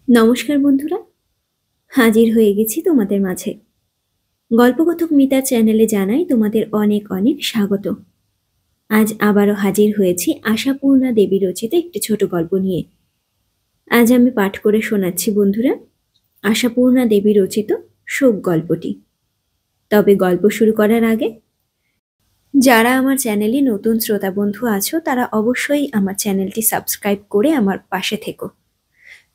নমস্কার বন্ধুরা, হাজির হয়ে গেছি তোমাদের মাঝে। গল্পকথক মিতার চ্যানেলে জানাই তোমাদের অনেক অনেক স্বাগত। আজ আবারও হাজির হয়েছি আশাপূর্ণা দেবী রচিত একটি ছোট গল্প নিয়ে। আজ আমি পাঠ করে শোনাচ্ছি বন্ধুরা আশাপূর্ণা দেবী রচিত শোক গল্পটি। তবে গল্প শুরু করার আগে যারা আমার চ্যানেলে নতুন শ্রোতা বন্ধু আছো তারা অবশ্যই আমার চ্যানেলটি সাবস্ক্রাইব করে আমার পাশে থেকো।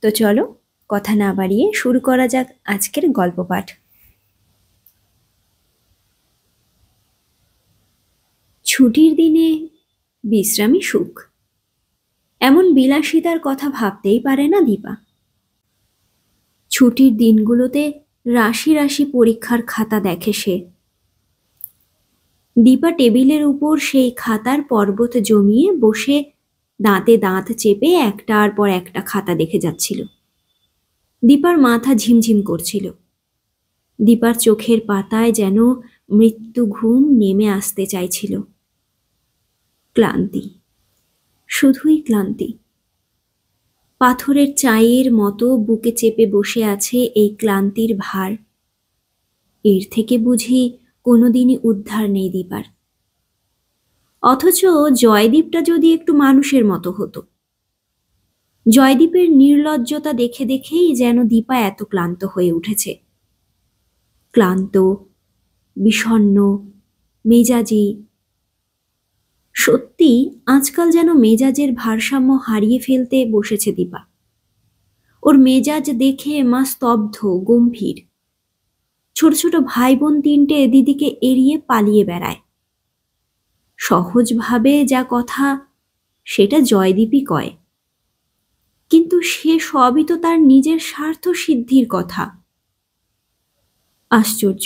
তো চলো কথা না বাড়িয়ে শুরু করা যাক আজকের গল্প পাঠ। ছুটির দিনে বিশ্রামই সুখ, এমন বিলাসিতার কথা ভাবতেই পারে না দীপা। ছুটির দিনগুলোতে রাশি রাশি পরীক্ষার খাতা দেখে সে। দীপা টেবিলের উপর সেই খাতার পর্বত জমিয়ে বসে দাঁতে দাঁত চেপে একটার পর একটা খাতা দেখে যাচ্ছিল। দীপার মাথা ঝিমঝিম করছিল। দীপার চোখের পাতায় যেন মৃত্যু ঘুম নেমে আসতে চাইছিল। ক্লান্তি, শুধুই ক্লান্তি। পাথরের চাইয়ের মতো বুকে চেপে বসে আছে এই ক্লান্তির ভার। এর থেকে বুঝি কোনোদিনই উদ্ধার নেই দীপার। অথচ জয়দীপটা যদি একটু মানুষের মতো হতো। জয়দীপের নির্লজ্জতা দেখে দেখেই যেন দীপা এত ক্লান্ত হয়ে উঠেছে। ক্লান্ত, বিষণ্ণ, মেজাজি। সত্যি আজকাল যেন মেজাজের ভারসাম্য হারিয়ে ফেলতে বসেছে দীপা। ওর মেজাজ দেখে মা স্তব্ধ, গম্ভীর। ছোট ছোট ভাই বোন তিনটে দিদিকে এড়িয়ে পালিয়ে বেড়ায়। সহজভাবে যা কথা সেটা জয়দীপই কয়, কিন্তু সে সবই তো তার নিজের স্বার্থ সিদ্ধির কথা। আশ্চর্য,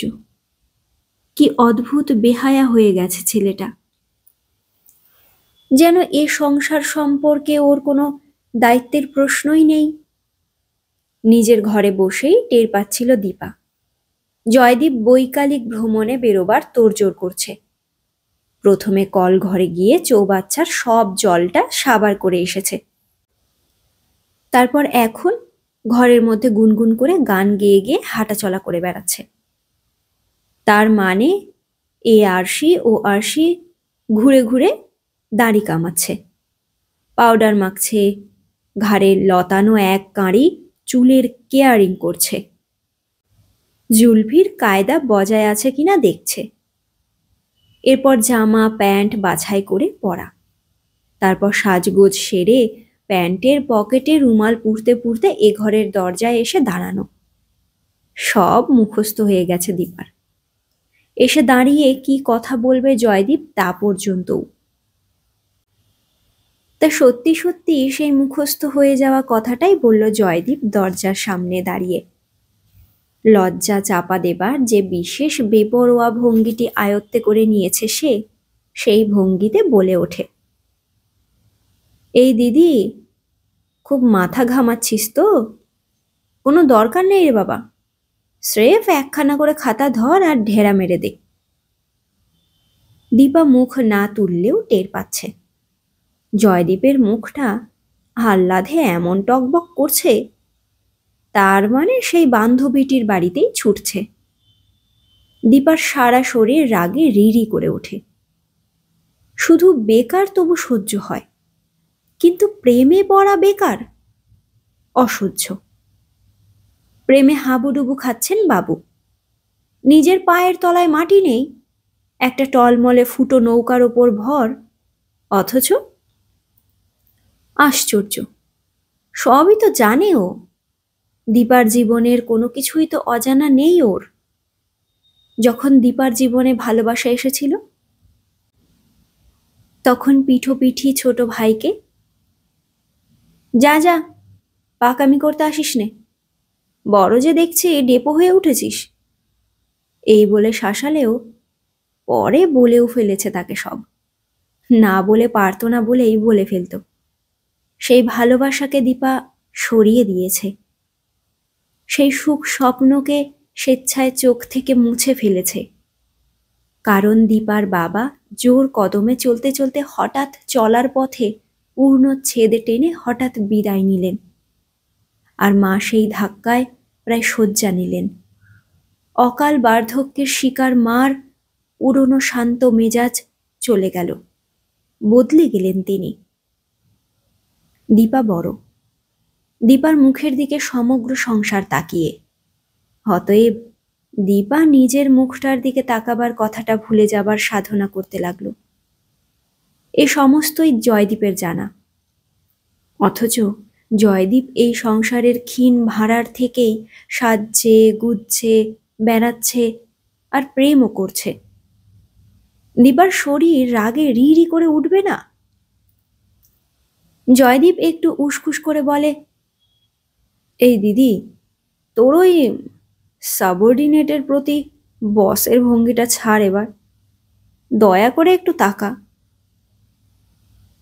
কি অদ্ভুত বেহায়া হয়ে গেছে ছেলেটা। যেন এ সংসার সম্পর্কে ওর কোনো দায়িত্বের প্রশ্নই নেই। নিজের ঘরে বসেই টের পাচ্ছিল দীপা জয়দীপ বৈকালিক ভ্রমণে বেরোবার তোড়জোড় করছে। প্রথমে কল ঘরে গিয়ে চৌবাচ্চার সব জলটা সাবার করে এসেছে। তারপর এখন ঘরের মধ্যে গুনগুন করে গান গেয়ে গেয়ে হাঁটাচলা করে বেড়াচ্ছে। তার মানে এ আরশি ও আরশি ঘুরে ঘুরে দাড়ি কামাচ্ছে, পাউডার মাখছে, ঘাড়ের লতানো এক কাঁড়ি চুলের কেয়ারিং করছে, জুলফির কায়দা বজায় আছে কিনা দেখছে। এরপর জামা প্যান্ট বাছাই করে পরা, তারপর সাজগোজ সেরে প্যান্টের পকেটে রুমাল পুড়তে পুড়তে এ ঘরের দরজায় এসে দাঁড়ানো। সব মুখস্থ হয়ে গেছে দীপার। এসে দাঁড়িয়ে কি কথা বলবে জয়দীপ তা পর্যন্তও। তা সত্যি সত্যি সেই মুখস্থ হয়ে যাওয়া কথাটাই বলল জয়দীপ দরজার সামনে দাঁড়িয়ে। লজ্জা চাপা দেবার যে বিশেষ বেপরোয়া ভঙ্গিটি আয়ত্তে করে নিয়েছে সে, সেই ভঙ্গিতে বলে ওঠে, এই দিদি, খুব মাথা ঘামাচ্ছিস তো? কোনো দরকার নেই রে বাবা, স্রেফ একখানা করে খাতা ধর আর ঢেরা মেরে দে। দীপা মুখ না তুললেও টের পাচ্ছে জয়দীপের মুখটা আহ্লাদে এমন টকবক করছে, তার মানে সেই বান্ধবীটির বাড়িতেই ছুটছে। দীপার সারা শরীর রাগে রিরি করে ওঠে। শুধু বেকার তবু সহ্য হয়, কিন্তু প্রেমে পড়া বেকার, অসহ্য। প্রেমে হাবুডুবু খাচ্ছেন বাবু, নিজের পায়ের তলায় মাটি নেই, একটা টলমলে ফুটো নৌকার ওপর ভর। অথচ আশ্চর্য, সবই তো জানে ও। দীপার জীবনের কোনো কিছুই তো অজানা নেই ওর। যখন দীপার জীবনে ভালোবাসা এসেছিল, তখন পিঠোপিঠি ছোট ভাইকে, যা যা, পাকামি করতে আসিস নে, বড় যে দেখছি ডেপো হয়ে উঠেছিস, এই বলে শাসালেও পরে বলেও ফেলেছে তাকে সব। না বলে পারতো না বলেই বলে ফেলত। সেই ভালোবাসাকে দীপা সরিয়ে দিয়েছে, সেই সুখ স্বপ্নকে স্বেচ্ছায় চোখ থেকে মুছে ফেলেছে। কারণ দীপার বাবা জোর কদমে চলতে চলতে হঠাৎ চলার পথে পূর্ণ ছেদে টেনে হঠাৎ বিদায় নিলেন। আর মা সেই ধাক্কায় প্রায় শয্যা নিলেন। অকাল বার্ধক্যের শিকার মার পুরনো শান্ত মেজাজ চলে গেল, বদলে গেলেন তিনি। দীপা বড়, দীপার মুখের দিকে সমগ্র সংসার তাকিয়ে। অতএব দীপা নিজের মুখটার দিকে তাকাবার কথাটা ভুলে যাবার সাধনা করতে লাগলো। এ সমস্তই জয়দীপের জানা, অথচ জয়দীপ এই সংসারের ক্ষীণ ভাড়ার থেকেই সাজছে, গুজছে, বেড়াচ্ছে আর প্রেমও করছে। দীপার শরীর রাগে রি রি করে উঠবে না? জয়দীপ একটু উসখুস করে বলে, এই দিদি, তোর ওই সাবঅর্ডিনেটের প্রতি বসের ভঙ্গিটা ছাড় এবার, দয়া করে একটু তাকা।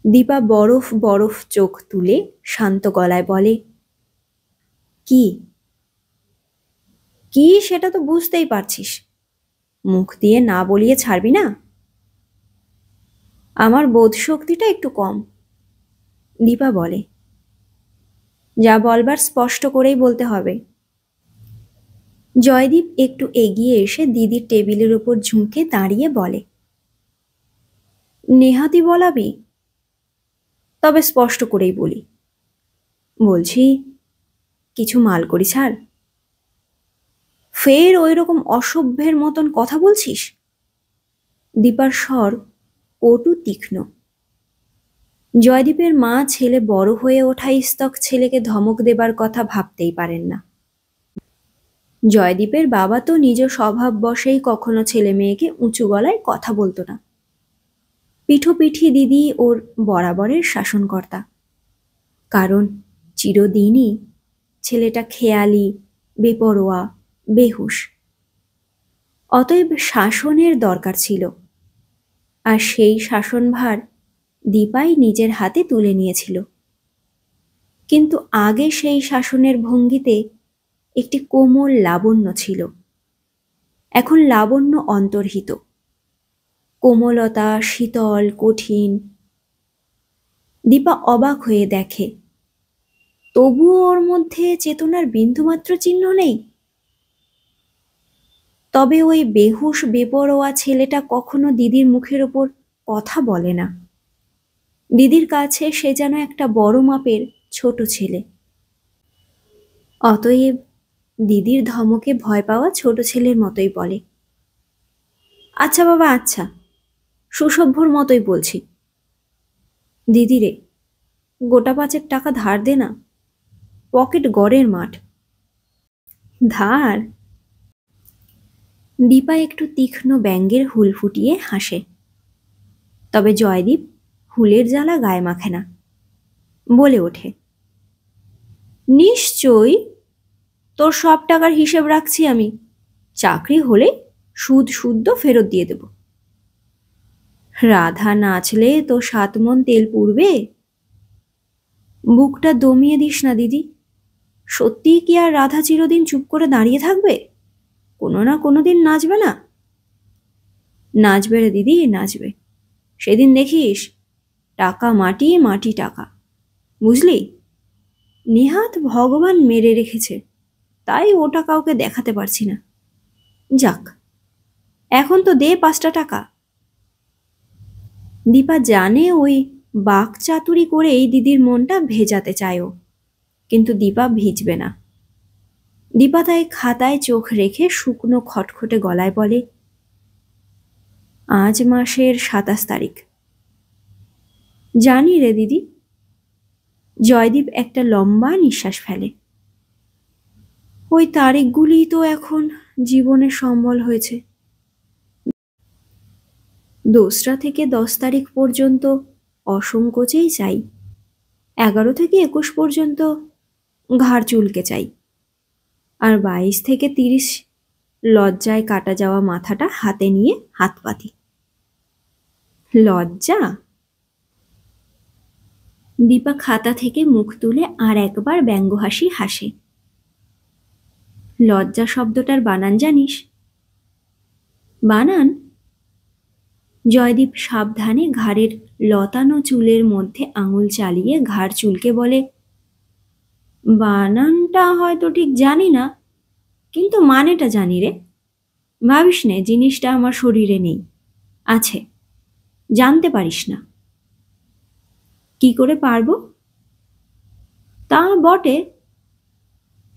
দীপা বরফ বরফ চোখ তুলে শান্ত গলায় বলে, কি কি সেটা তো বুঝতেই পারছিস, মুখ দিয়ে না বলিয়ে ছাড়বি না? আমার বোধ শক্তিটা একটু কম, দীপা বলে। যা বলবার স্পষ্ট করেই বলতে হবে। জয়দীপ একটু এগিয়ে এসে দিদির টেবিলের উপর ঝুঁকে দাঁড়িয়ে বলে, নেহাতি বলাবি? তবে স্পষ্ট করেই বলি। বলছি, কিছু মাল করি ছাড়। ফের ওই রকম অসভ্যের মতন কথা বলছিস? দীপার স্বর কটু তীক্ষ্ণ। জয়দীপের মা ছেলে বড় হয়ে ওঠা ইস্তক ছেলেকে ধমক দেবার কথা ভাবতেই পারেন না। জয়দীপের বাবা তো নিজ স্বভাব বশেই কখনো ছেলে মেয়েকে উঁচু গলায় কথা বলতো না। পিঠোপিঠি দিদি ওর বরাবরের শাসনকর্তা, কারণ চিরদিনই ছেলেটা খেয়ালি, বেপরোয়া, বেহুশ। অতএব শাসনের দরকার ছিল, আর সেই শাসনভার দীপাই নিজের হাতে তুলে নিয়েছিল। কিন্তু আগে সেই শাসনের ভঙ্গিতে একটি কোমল লাবণ্য ছিল, এখন লাবণ্য অন্তর্হিত, কোমলতা শীতল, কঠিন। দীপা অবাক হয়ে দেখে, তবুও ওর মধ্যে চেতনার বিন্দুমাত্র চিহ্ন নেই। তবে ওই বেহুশ বেপরোয়া ছেলেটা কখনো দিদির মুখের ওপর কথা বলে না। দিদির কাছে সে যেন একটা বড় মাপের ছোট ছেলে। অতএব দিদির ধমকে ভয় পাওয়া ছোট ছেলের মতোই বলে, আচ্ছা বাবা আচ্ছা, সুসভ্যর মতোই বলছি। দিদিরে, গোটা 5 টাকা ধার দে না, পকেট গড়ের মাঠ। ধার? দীপা একটু তীক্ষ্ণ ব্যঙ্গের হুল ফুটিয়ে হাসে। তবে জয়দীপ হুলের জ্বালা গায়ে মাখে না, বলে ওঠে, নিশ্চয়ই, তোর সব টাকার হিসেব রাখছি আমি, চাকরি হলে সুদ শুদ্ধ ফেরত দিয়ে দেব। রাধা নাচলে তো 7 মণ তেল পুড়বে। বুকটা দমিয়ে দিস না দিদি, সত্যিই কি আর রাধা চিরদিন চুপ করে দাঁড়িয়ে থাকবে? কোনো না কোনো দিন নাচবে না? নাচবে রে দিদি, নাচবে। সেদিন দেখিস, টাকা মাটি, মাটি টাকা, বুঝলি? নেহাত ভগবান মেরে রেখেছে, তাই ওটা কাউকে দেখাতে পারছি না। যাক, এখন তো দে 5টা টাকা। দীপা জানে ওই বাক চাতুরি করেই দিদির মনটা ভেজাতে চায় ও, কিন্তু দীপা ভিজবে না। দীপা তাই খাতায় চোখ রেখে শুকনো খটখটে গলায় বলে, আজ মাসের 27 তারিখ। জানি রে দিদি। জয়দীপ একটা লম্বা নিঃশ্বাস ফেলে। ওই তারিখগুলিই তো এখন জীবনের সম্বল হয়েছে। 2রা থেকে 10 তারিখ পর্যন্ত অসংকোচেই চাই, 11 থেকে 21 পর্যন্ত ঘাড় চুলকে চাই, আর 22 থেকে 30 লজ্জায় কাটা যাওয়া মাথাটা হাতে নিয়ে হাত পাতি। লজ্জা? দীপা খাতা থেকে মুখ তুলে আর একবার ব্যঙ্গ হাসি হাসে। লজ্জা শব্দটার বানান জানিস? বানান? জয়দীপ সাবধানে ঘাড়ের লতানো চুলের মধ্যে আঙুল চালিয়ে ঘাড় চুলকে বলে, বানানটা হয়তো ঠিক জানি না, কিন্তু মানেটা জানি রে। ভাবিস নে জিনিসটা আমার শরীরে নেই, আছে, জানতে পারিস না। কি করে পারবো? তা বটে।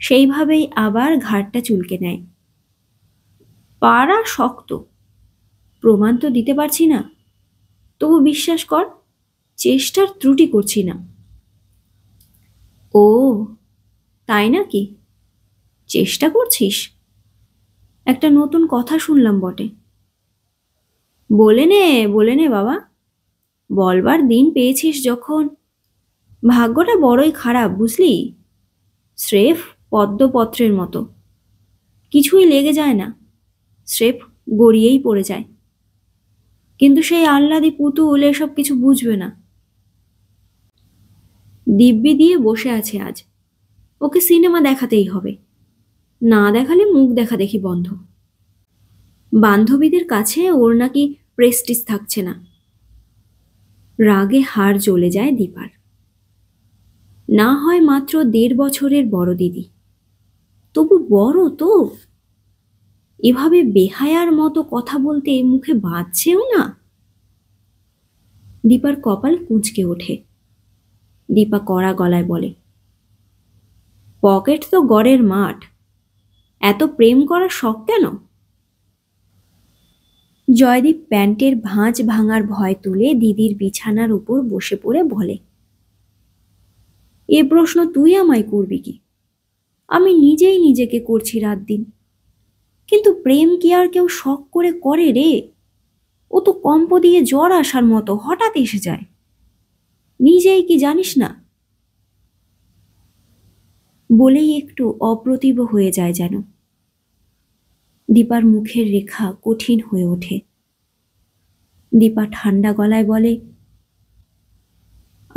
সেইভাবেই আবার ঘাড়টা চুলকে নেয়। পারা শক্ত, প্রমাণ তো দিতে পারছি না, তবু বিশ্বাস কর, চেষ্টার ত্রুটি করছি না। ও, তাই নাকি? চেষ্টা করছিস? একটা নতুন কথা শুনলাম বটে। বলে নে, বলে নে বাবা, বলবার দিন পেয়েছিস যখন। ভাগ্যটা বড়ই খারাপ বুঝলি, স্রেফ পদ্মপত্রের মতো, কিছুই লেগে যায় না, স্রেফ গড়িয়েই পড়ে যায়। কিন্তু সেই আহ্লাদি পুতুল এসব কিছু বুঝবে না। দিব্যি দিয়ে বসে আছে আজ, ওকে সিনেমা দেখাতেই হবে, না দেখালে মুখ দেখা দেখি বন্ধ। বান্ধবীদের কাছে ওর নাকি প্রেস্টিজ থাকছে না। রাগে হাড় জ্বলে যায় দীপার। না হয় মাত্র ১.৫ বছরের বড় দিদি, তবু বড় তো। এভাবে বেহায়ার মতো কথা বলতে মুখে বাজছেও না। দীপার কপাল কুঁচকে ওঠে। দীপা কড়া গলায় বলে, পকেট তো গড়ের মাঠ, এত প্রেম করার শখ কেন? জয়দীপ প্যান্টের ভাঁজ ভাঙার ভয় তুলে দিদির বিছানার উপর বসে পড়ে বলে, এ প্রশ্ন তুই আমায় করবি কি? আমি নিজেই নিজেকে করছি রাত দিন। কিন্তু প্রেম কি আর কেউ শখ করে করে রে? ও তো কম্প দিয়ে জ্বর আসার মতো হঠাৎ এসে যায়, নিজেই কি জানিস না? বলেই একটু অপ্রতিভ হয়ে যায় যেন। দীপার মুখের রেখা কঠিন হয়ে ওঠে। দীপা ঠান্ডা গলায় বলে,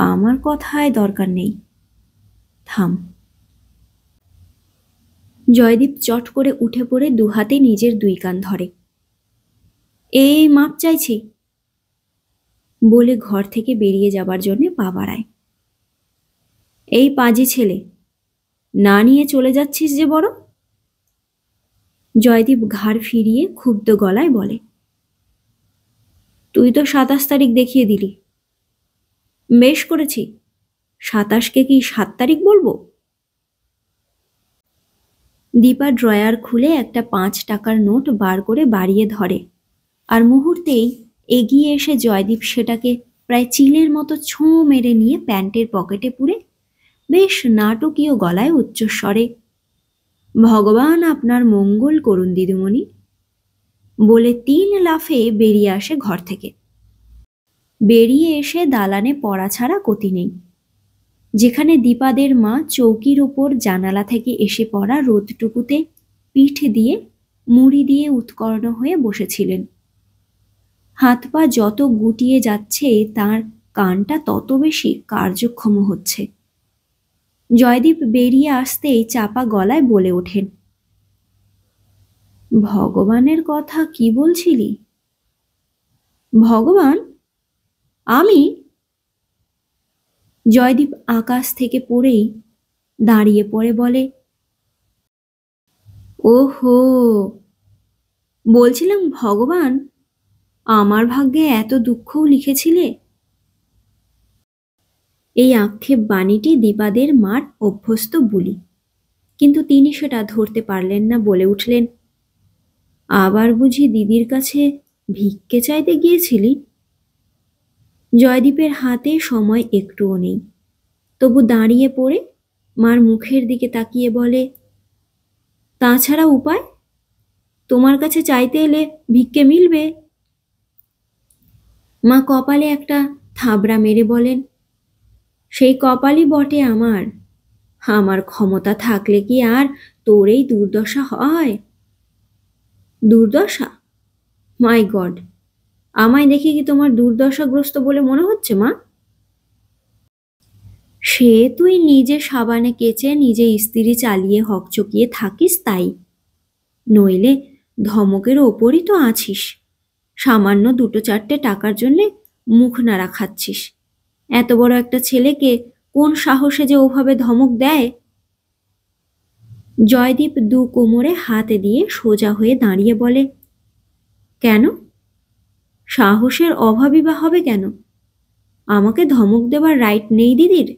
আমার কথায় দরকার নেই, থাম। জয়দীপ চট করে উঠে পড়ে দুহাতে নিজের ২ কান ধরে। এই মাপ চাইছি বলে ঘর থেকে বেরিয়ে যাবার জন্য পা বাড়ায়। এই পাজি ছেলে, না নিয়ে চলে যাচ্ছিস যে বড়। জয়দীপ ঘাড় ফিরিয়ে ক্ষুব্ধ গলায় বলে, তুই তো ২৭ তারিখ দেখিয়ে দিলি। বেশ করেছি, ২৭কে কি ৭ তারিখ বলবো? দীপা ড্রয়ার খুলে একটা ৫ টাকার নোট বার করে বাড়িয়ে ধরে, আর মুহূর্তেই এগিয়ে এসে জয়দীপ সেটাকে প্রায় চিলের মতো ছোঁ মেরে নিয়ে প্যান্টের পকেটে পুরে বেশ নাটকীয় গলায় উচ্চস্বরে, ভগবান আপনার মঙ্গল করুন দিদিমণি, বলে ৩ লাফে বেরিয়ে আসে ঘর থেকে। বেরিয়ে এসে দালানে পড়া ছাড়া গতি নেই। যেখানে দীপাদের মা চৌকির ওপর জানালা থেকে এসে পড়া রোদটুকুতে পিঠ দিয়ে মুড়ি দিয়ে উৎকর্ণ হয়ে বসেছিলেন। হাত পা যত গুটিয়ে যাচ্ছে তার কানটা তত বেশি কার্যক্ষম হচ্ছে। জয়দীপ বেরিয়ে আসতেই চাপা গলায় বলে ওঠেন, ভগবানের কথা কি বলছিলি? ভগবান? আমি? জয়দীপ আকাশ থেকে পড়েই দাঁড়িয়ে পড়ে বলে, ওহো, বলছিলাম ভগবান আমার ভাগ্যে এত দুঃখও লিখেছিলে। এই আক্ষেপ বাণীটি দীপাদের মার অভ্যস্ত বুলি, কিন্তু তিনি সেটা ধরতে পারলেন না, বলে উঠলেন, আবার বুঝি দিদির কাছে ভিক্ষে চাইতে গিয়েছিলি? জয়দীপের হাতে সময় একটুও নেই, তবু দাঁড়িয়ে পড়ে মার মুখের দিকে তাকিয়ে বলে, তাছাড়া উপায়? তোমার কাছে চাইতে এলে ভিক্ষে মিলবে? মা কপালে একটা থাবড়া মেরে বলেন, সেই কপালই বটে আমার, আমার ক্ষমতা থাকলে কি আর তোর এই দুর্দশা হয়? দুর্দশা? মাই গড, আমায় দেখে কি তোমার দুর্দশাগ্রস্ত বলে মনে হচ্ছে মা? সে তুই নিজে সাবানে কেচে নিজে ইস্ত্রি চালিয়ে হকচকিয়ে থাকিস তাই, নইলে ধমকের ওপরই তো আছিস। সামান্য ২-৪টে টাকার জন্যে মুখ নাড়া খাচ্ছিস। এত বড় একটা ছেলেকে কোন সাহসে যে ওভাবে ধমক দেয় জয়দীপ দু কোমরে হাত দিয়ে সোজা হয়ে দাঁড়িয়ে বলে, কেন? সাহসের অভাবই বা হবে কেন? আমাকে ধমক দেবার রাইট নেই দিদির?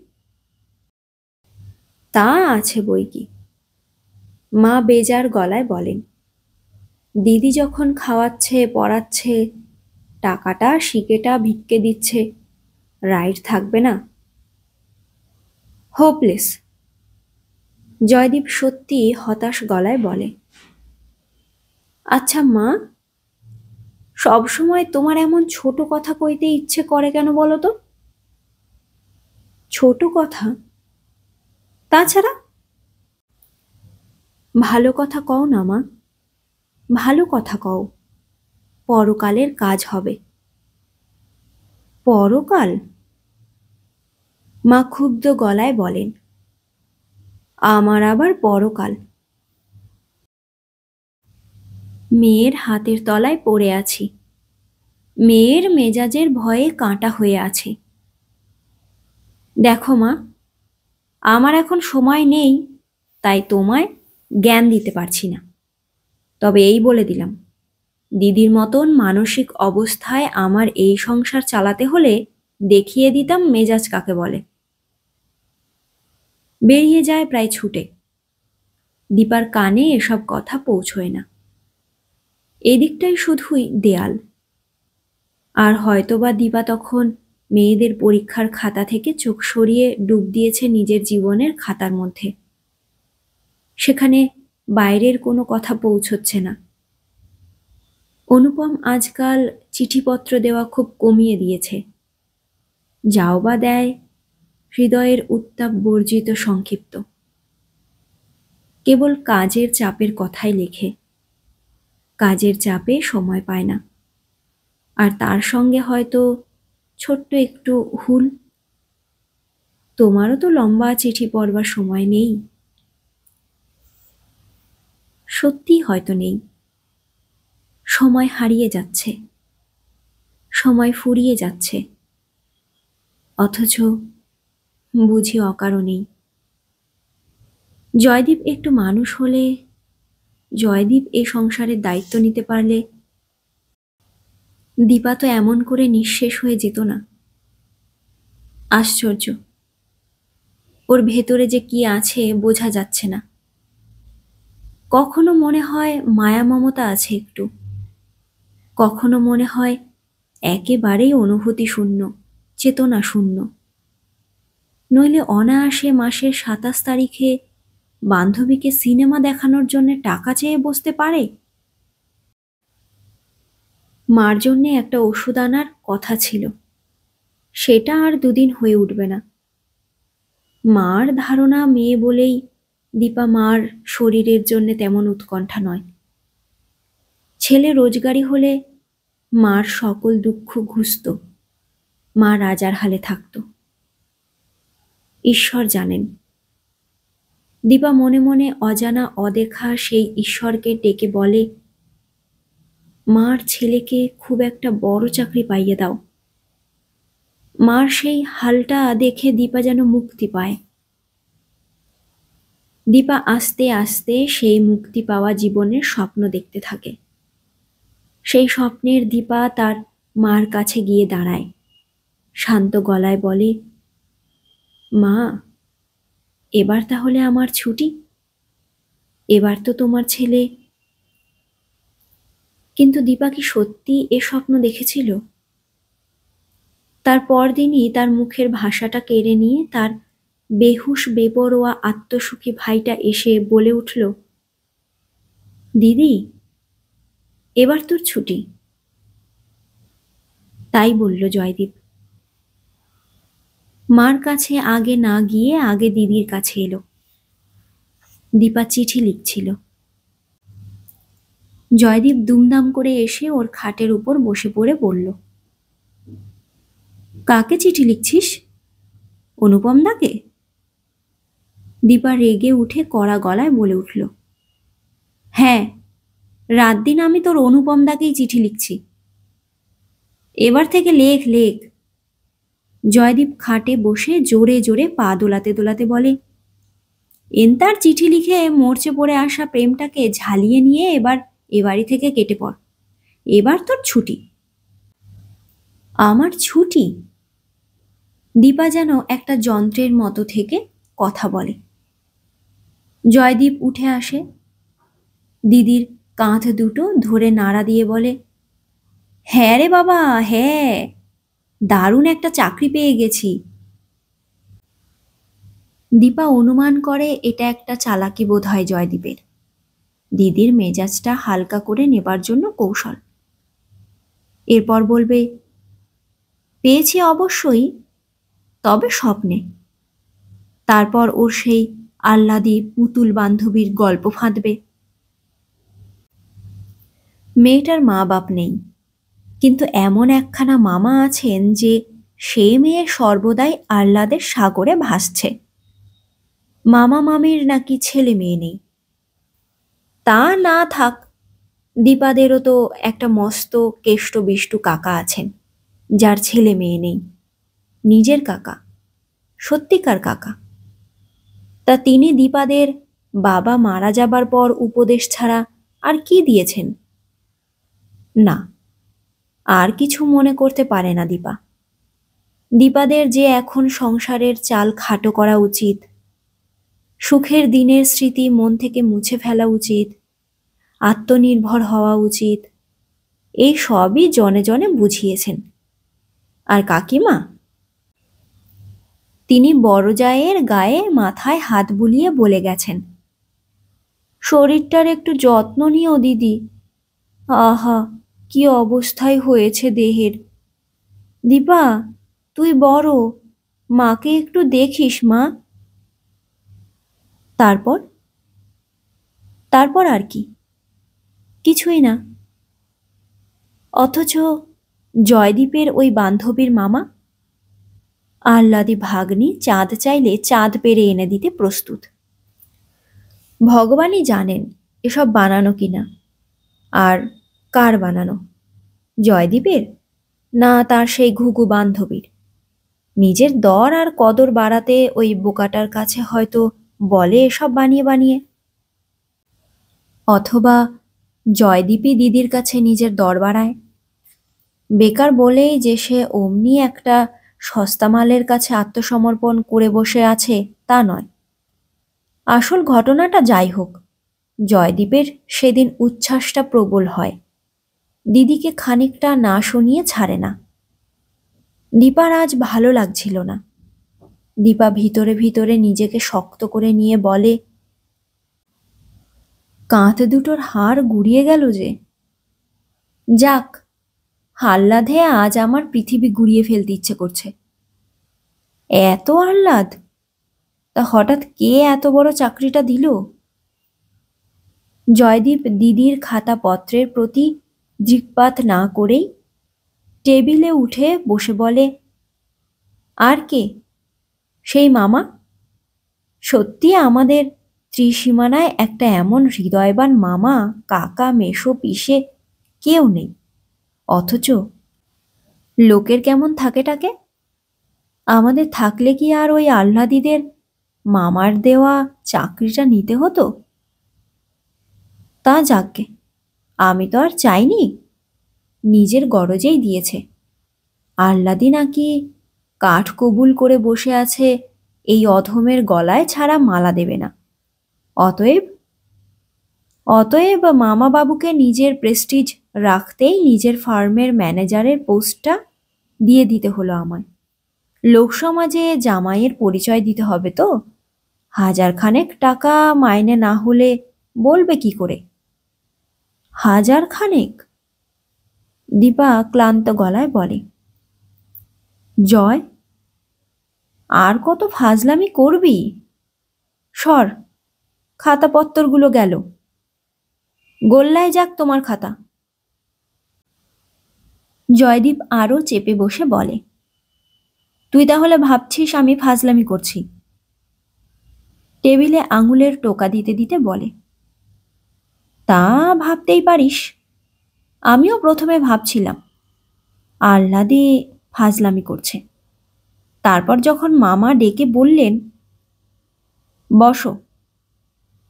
তা আছে বই কি, মা বেজার গলায় বলেন। দিদি যখন খাওয়াচ্ছে, পড়াচ্ছে, টাকাটা শিকেটা ভিক্ষে দিচ্ছে, রাইট থাকবে না? হোপলেস। জয়দীপ সত্যি হতাশ গলায় বলে। আচ্ছা মা, সব সময় তোমার এমন ছোট কথা কইতে ইচ্ছে করে কেন বলো তো? ছোট কথা? তাছাড়া? ভালো কথা কও না মা, ভালো কথা কও। পরকালের কাজ হবে। পরকাল? মা ক্ষুব্ধ গলায় বলেন, আমার আবার পরকাল? মেয়ের হাতের তলায় পড়ে আছি, মেয়ের মেজাজের ভয়ে কাঁটা হয়ে আছে। দেখো মা, আমার এখন সময় নেই, তাই তোমায় জ্ঞান দিতে পারছি না। তবে এই বলে দিলাম, দিদির মতন মানসিক অবস্থায় আমার এই সংসার চালাতে হলে দেখিয়ে দিতাম মেজাজ কাকে বলে। বেরিয়ে যায় প্রায় ছুটে। দীপার কানে এসব কথা পৌঁছয় না। এদিকটাই শুধুই দেয়াল। আর হয়তোবা দীপা তখন মেয়েদের পরীক্ষার খাতা থেকে চোখ সরিয়ে ডুব দিয়েছে নিজের জীবনের খাতার মধ্যে। সেখানে বাইরের কোনো কথা পৌঁছচ্ছে না। অনুপম আজকাল চিঠিপত্র দেওয়া খুব কমিয়ে দিয়েছে। যাও বা দেয় হৃদয়ের উত্তাপ বর্জিত সংক্ষিপ্ত। কেবল কাজের চাপের কথাই লেখে। কাজের চাপে সময় পায় না। আর তার সঙ্গে হয়তো ছোট্ট একটু ভুল। তোমারও তো লম্বা চিঠি পড়বার সময় নেই। সত্যি হয়তো নেই। সময় হারিয়ে যাচ্ছে, সময় ফুরিয়ে যাচ্ছে, অথচ বুঝি অকারণেই। জয়দীপ একটু মানুষ হলে, জয়দীপ এ সংসারের দায়িত্ব নিতে পারলে, দীপা তো এমন করে নিঃশেষ হয়ে যেত না। আশ্চর্য, ওর ভেতরে যে কি আছে বোঝা যাচ্ছে না। কখনো মনে হয় মায়া মমতা আছে একটু, কখনো মনে হয় একেবারেই অনুভূতি শূন্য, চেতনা শূন্য। নইলে অনায়াসে মাসের ২৭ তারিখে বান্ধবীকে সিনেমা দেখানোর জন্য টাকা চেয়ে বসতে পারে। মার জন্যে একটা ওষুধ আনার কথা ছিল, সেটা আর দুদিন হয়ে উঠবে না। মার ধারণা মেয়ে বলেই দীপা মার শরীরের জন্য তেমন উৎকণ্ঠা নয়। ছেলে রোজগারি হলে মার সকল দুঃখ ঘুচত, মা রাজার হালে থাকত। ঈশ্বর জানেন। দীপা মনে মনে অজানা অদেখা সেই ঈশ্বরকে ডেকে বলে, মার ছেলেকে খুব একটা বড় চাকরি পাইয়ে দাও। মার সেই হালটা দেখে দীপা যেন মুক্তি পায়। দীপা আস্তে আস্তে সেই মুক্তি পাওয়া জীবনের স্বপ্ন দেখতে থাকে। সেই স্বপ্নের দীপা তার মার কাছে গিয়ে দাঁড়ায়, শান্ত গলায় বলে, মা, এবার তাহলে আমার ছুটি? এবার তো তোমার ছেলে। কিন্তু দীপা কি সত্যি এ স্বপ্ন দেখেছিল? তার পরদিনই তার মুখের ভাষাটা কেড়ে নিয়ে তার বেহুশ বেপরোয়া আত্মসুখী ভাইটা এসে বলে উঠল, দিদি, এবার তোর ছুটি। তাই বলল জয়দীপ। মার কাছে আগে না গিয়ে আগে দিদির কাছে এলো। দীপা চিঠি লিখছিল। জয়দীপ দুমদাম করে এসে ওর খাটের উপর বসে পড়ে বলল, কাকে চিঠি লিখছিস? অনুপম দাকে? দীপা রেগে উঠে কড়া গলায় বলে উঠল, হ্যাঁ, রাত দিন আমি তোর অনুপম দাকেই চিঠি লিখছি। এবার থেকে লেখ লেখ। জয়দীপ খাটে বসে জোরে জোরে পা দোলাতে দোলাতে বলে, এন্তার চিঠি লিখে মরচে পড়ে আসা প্রেমটাকে ঝালিয়ে নিয়ে এবার এ বাড়ি থেকে কেটে পড়। এবার তোর ছুটি। আমার ছুটি? দীপা যেন একটা যন্ত্রের মতো থেকে কথা বলে। জয়দীপ উঠে আসে, দিদির কাঁধ দুটো ধরে নাড়া দিয়ে বলে, হ্যাঁ রে বাবা, হ্যাঁ, দারুণ একটা চাকরি পেয়ে গেছি। দীপা অনুমান করে এটা একটা চালাকি বোধ হয় জয়দীপের, দিদির মেজাজটা হালকা করে নেবার জন্য কৌশল। এরপর বলবে, পেয়েছি অবশ্যই, তবে স্বপ্নে। তারপর ওর সেই আহ্লাদী পুতুল বান্ধবীর গল্প ফাঁদবে। মেয়েটার মা বাপ নেই, কিন্তু এমন একখানা মামা আছেন যে সে মেয়ে সর্বদাই আহ্লাদের সাগরে ভাসছে। মামা মামির নাকি ছেলে মেয়ে নেই। তা না থাক, দীপাদেরও তো একটা মস্ত কেষ্ট বিষ্টু কাকা আছেন, যার ছেলে মেয়ে নেই, নিজের কাকা, সত্যিকার কাকা। তা তিনি দীপাদের বাবা মারা যাবার পর উপদেশ ছাড়া আর কি দিয়েছেন? না, আর কিছু মনে করতে পারে না দীপা। দীপাদের যে এখন সংসারের চাল খাটো করা উচিত, সুখের দিনের স্মৃতি মন থেকে মুছে ফেলা উচিত, আত্মনির্ভর হওয়া উচিত, এই সবই জনে জনে বুঝিয়েছেন। আর কাকিমা, তিনি বড় জায়ের গায়ে মাথায় হাত বুলিয়ে বলে গেছেন, শরীরটার একটু যত্ন নিও দিদি। আহা, কি অবস্থায় হয়েছে দেহের। দীপা, তুই বড়, মাকে একটু দেখিস মা। তারপর? তারপর আর কি? কিছুই না। অথচ জয়দীপের ওই বান্ধবীর মামা আহ্লাদী ভাগ্নি চাঁদ চাইলে চাঁদ পেরে এনে দিতে প্রস্তুত। ভগবানই জানেন এসব বানানো কিনা, আর কার বানানো, জয়দীপের না তার সেই ঘুঘু বান্ধবীর। নিজের দর আর কদর বাড়াতে ওই বোকাটার কাছে হয়তো বলে এসব বানিয়ে বানিয়ে। অথবা জয়দীপই দিদির কাছে নিজের দর বাড়ায়। বেকার বলেই যে সে অমনি একটা সস্তা মালের কাছে আত্মসমর্পণ করে বসে আছে তা নয়। আসল ঘটনাটা যাই হোক, জয়দীপের সেদিন উচ্ছ্বাসটা প্রবল হয়, দিদিকে খানিকটা না শুনিয়ে ছাড়ে না। দীপার আজ ভালো লাগছিল না। দীপা ভিতরে ভিতরে নিজেকে শক্ত করে নিয়ে বলে, কাঁধ দুটোর হাড় গুড়িয়ে গেল যে। যাক, আহ্লাদে আজ আমার পৃথিবী গুড়িয়ে ফেলতে ইচ্ছে করছে। এত আহ্লাদ! তা হঠাৎ কে এত বড় চাকরিটা দিল? জয়দীপ দিদির খাতাপত্রের প্রতি দৃকপাত না করেই টেবিলে উঠে বসে বলে, আর কে? সেই মামা। সত্যি আমাদের ত্রিসীমানায় একটা এমন হৃদয়বান মামা, কাকা, মেশো, পিসে কেউ নেই। অথচ লোকের কেমন থাকে টাকে। আমাদের থাকলে কি আর ওই আহ্লাদীদের মামার দেওয়া চাকরিটা নিতে হতো? তা যাকগে, আমি তো আর চাইনি, নিজের গরজেই দিয়েছে। আহ্লাদী নাকি কাঠ কবুল করে বসে আছে এই অধমের গলায় ছাড়া মালা দেবে না। অতএব অতএব মামা বাবুকে নিজের প্রেস্টিজ রাখতেই নিজের ফার্মের ম্যানেজারের পোস্টটা দিয়ে দিতে হলো আমায়। লোকসমাজে জামাইয়ের পরিচয় দিতে হবে তো, 1000 খানেক টাকা মাইনে না হলে বলবে কি করে? 1000 খানেক? দীপা ক্লান্ত গলায় বলে, জয়, আর কত ফাজলামি করবি? সর, খাতাপত্তরগুলো গেল, গোল্লায় যাক তোমার খাতা। জয়দীপ আরও চেপে বসে বলে, তুই তাহলে ভাবছিস আমি ফাজলামি করছি? টেবিলে আঙুলের টোকা দিতে দিতে বলে, তা ভাবতেই পারিস। আমিও প্রথমে ভাবছিলাম আহ্লাদে ফাজলামি করছে। তারপর যখন মামা ডেকে বললেন, বসো,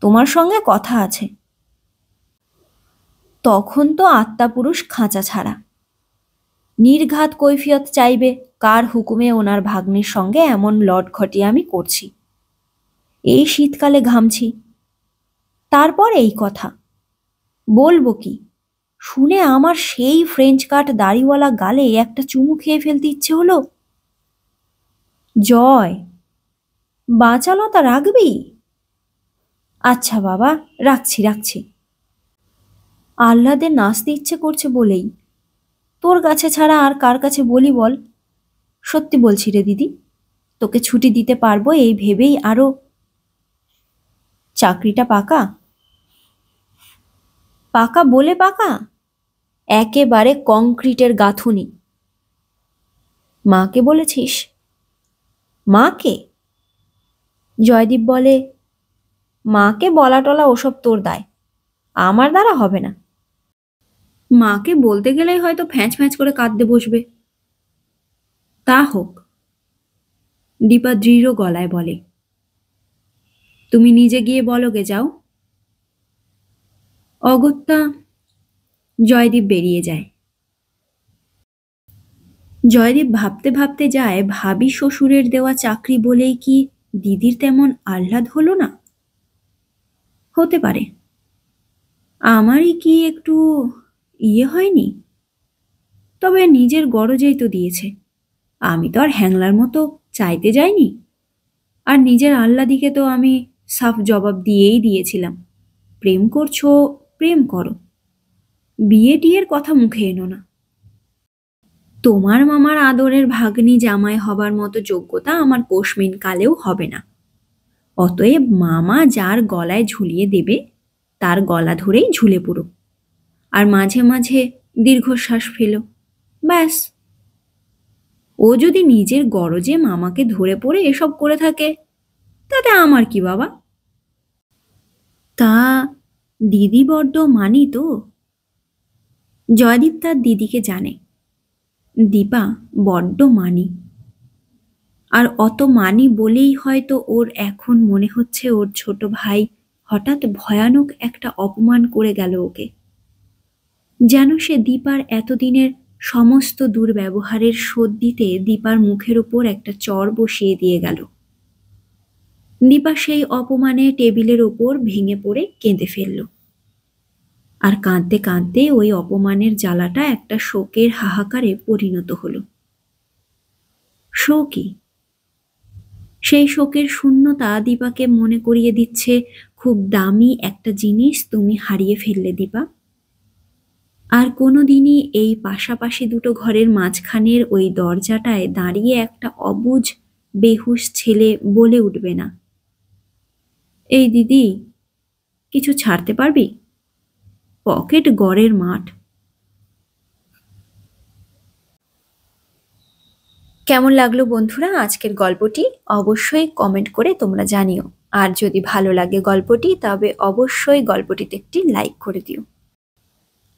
তোমার সঙ্গে কথা আছে। তখন তো আত্মাপুরুষ খাঁচা ছাড়া, নির্ঘাত কৈফিয়ত চাইবে কার হুকুমে ওনার ভাগ্নির সঙ্গে এমন লটঘটিয়া আমি করছি। এই শীতকালে ঘামছি, তারপর এই কথা বলবো কি? শুনে আমার সেই ফ্রেঞ্চ কাট দাড়িওয়ালা গালে একটা চুমু খেয়ে ফেলতে ইচ্ছে হলো। জয়, বাঁচালতা রাখবি? আচ্ছা বাবা, রাখছি রাখছি। আহ্লাদে নাচতে ইচ্ছে করছে বলেই তোর কাছে ছাড়া আর কার কাছে বলি বল? সত্যি বলছি রে দিদি, তোকে ছুটি দিতে পারবো এই ভেবেই আরো। চাকরিটা পাকা? পাকা বলে পাকা, একেবারে কংক্রিটের গাঁথুনি। মাকে বলেছিস? মাকে? জয়দীপ বলে, মাকে বলা টলা ওসব তোর দায়, আমার দ্বারা হবে না। মাকে বলতে গেলেই হয়তো ফ্যাঁচ ফ্যাঁচ করে কাঁদতে বসবে। তা হোক, দীপা দৃঢ় গলায় বলে। তুমি নিজে গিয়ে বলো গে, যাও। অগত্যা জয়দীপ বেরিয়ে যায়। জয়দীপ ভাবতে ভাবতে যায়, ভাবি শ্বশুরের দেওয়া চাকরি বলেই কি দিদির তেমন আহ্লাদ হলো না? হতে পারে আমারই কি একটু ইয়ে হয়নি। তবে নিজের গরজেই তো দিয়েছে, আমি তো আর হ্যাংলার মতো চাইতে যাইনি। আর নিজের আহ্লাদিকে তো আমি সাফ জবাব দিয়েই দিয়েছিলাম, প্রেম করছো প্রেম করো, বিয়ে টিয়ের কথা মুখে এনো না। তোমার মামার আদরের ভাগ্নি জামাই হবার মতো যোগ্যতা আমার কোশমিন কালেও হবে না। অতএব মামা যার গলায় ঝুলিয়ে দেবে তার গলা ধরেই ঝুলে পড়ো, আর মাঝে মাঝে দীর্ঘশ্বাস ফেলো, ব্যাস। ও যদি নিজের গরজে মামাকে ধরে পড়ে এসব করে থাকে, তাতে আমার কি বাবা? তা দিদি বড্ড মানি তো। জয়দীপ তার দিদিকে জানে, দীপা বড্ড মানি। আর অত মানি বলেই হয়তো ওর এখন মনে হচ্ছে ওর ছোট ভাই হঠাৎ ভয়ানক একটা অপমান করে গেল ওকে, যেন সে দীপার এতদিনের সমস্ত দুর্ব্যবহারের শোধ দিতে দীপার মুখের ওপর একটা চড় বসিয়ে দিয়ে গেল। দীপা সেই অপমানে টেবিলের ওপর ভেঙে পড়ে কেঁদে ফেলল। আর কাঁদতে কাঁদতে ওই অপমানের জ্বালাটা একটা শোকের হাহাকারে পরিণত হলো। শোকই, সেই শোকের শূন্যতা দীপাকে মনে করিয়ে দিচ্ছে, খুব দামি একটা জিনিস তুমি হারিয়ে ফেললে দীপা। আর কোনোদিনই এই পাশাপাশি দুটো ঘরের মাঝখানের ওই দরজাটায় দাঁড়িয়ে একটা অবুঝ বেহুশ ছেলে বলে উঠবে না, এই দিদি কিছু ছাড়তে পারবি? পকেট গড়ের মাঠ। কেমন লাগলো বন্ধুরা আজকের গল্পটি? অবশ্যই কমেন্ট করে তোমরা জানিও। আর যদি ভালো লাগে গল্পটি, তবে অবশ্যই গল্পটিতে একটি লাইক করে দিও।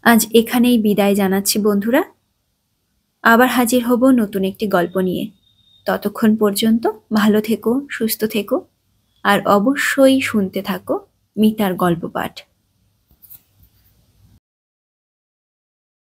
আজ এখানেই বিদায় জানাচ্ছি বন্ধুরা, আবার হাজির হব নতুন একটি গল্প নিয়ে। ততক্ষণ পর্যন্ত ভালো থেকো, সুস্থ থেকো, আর অবশ্যই শুনতে থাকো মিতার গল্প পাঠ।